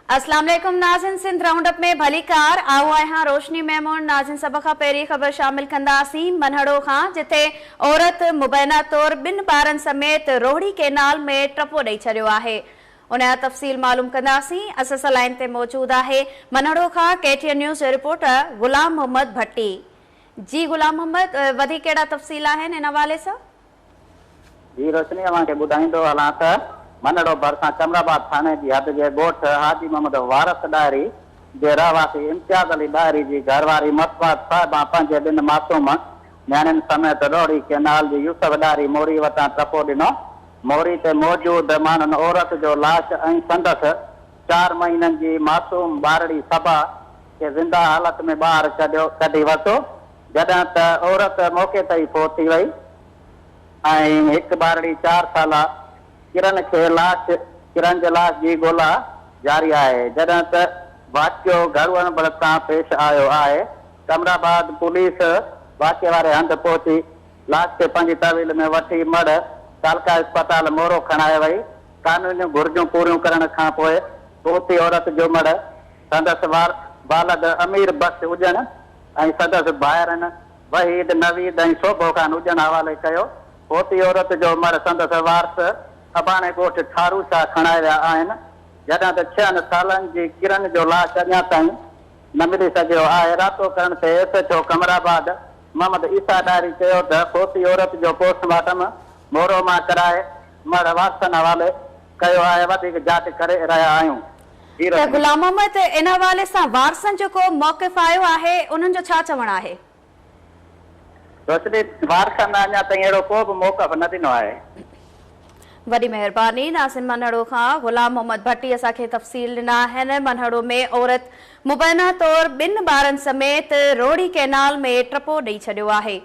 अस्सलाम वालेकुम नाज़िन, सिंध राउंडअप में भली कार आओ आहियां रोशनी महमूद। नाज़िन सब खां पहिरीं ख़बर शामिल कंदासीं मनहड़ो खां, जिथे औरत मुबैना तौर 2 ॿारनि समेत रोहड़ी केनाल में टपो ॾेई छॾियो आहे। उन जा तफ़सील मालूम कंदासीं। असल लाइन ते मौजूद आहे मनहड़ो खां KTN न्यूज़ जो रिपोर्टर गुलाम मोहम्मद भट्टी। जी गुलाम मोहम्मद, वधीक कहिड़ा तफ़सील आहिनि इन हवाले सां? जी रोशनी, अव्हांखे ॿुधाईंदो हलां त मनहड़ो भरिसां कमराबाद थाने जी हद जे ॻोठ हाजी मोहम्मद वारस डायरी जे रहवासी इम्तियाज़ अली डायरी जी घरवारी मसवात साहिबा पंहिंजे 2 मासूम न्याणियुनि समेत रोहड़ी केनाल जी यूसुफ डायरी मोरी वटां टपो ॾिनो। मोरी ते मौजूद माण्हुनि औरत जो लाश ऐं संदसि 4 महीननि जी मासूम ॿारड़ी सबा खे ज़िंदा हालत में ॿाहिरि कढी वरितो, जॾहिं त औरत मौक़े ते ई फोत थी वई ऐं हिकु ॿारड़ी 4 साला किरण जे लाश जी ॻोल्हा जारी आहे, जॾहिं त वाक़ियो घरवण सां पेश आयो आहे। कमराबाद पुलिस वाक़े वारे हंधि पहुची लाश खे पंहिंजी तहवील में वठी मड़ तालका अस्पताल मोरो खणाए वई। कानूनी घुर्जूं पूरियूं करण खां पोइ पोती औरत जो मड़ संदसि बालद अमीर बख्श हुजण ऐं संदसि भाइरनि वहीद नवीद ऐं शोभो खान हुजण हवाले कयो। पोती औरत जो मड़ संदसि वारस अबाणे ॻोठ ठारूशा खणाए विया आहिनि, जॾहिं त 6 सालनि जी किरण जो लाश अञा ताईं न मिली सघियो आहे। रातो करण ते SHO कमराबाद मोहम्मद ईसा डायरी चयो त पोती औरत जो पोस्टमार्टम मोरो मां कराए मड़ वारसनि हवाले कयो आहे। वधीक जांच करे रहिया आहियूं। गुलाम मोहम्मद, इन हवाले सां वारसनि जो को मौक़िफ़ आयो आहे, उन्हनि जो छा चवणु आहे? रोशनी, वारसनि अञा ताईं अहिड़ो को बि मौक़िफ़ न ॾिनो आहे। वॾी महिरबानी। नाज़िन, मनहड़ो खां गुलाम मोहम्मद भट्टी असांखे तफ़सील ॾिना आहिनि। मनहड़ो में औरत मुबैना तौर 2 ॿारनि समेत रोहड़ी केनाल में टपो ॾेई छॾियो आहे।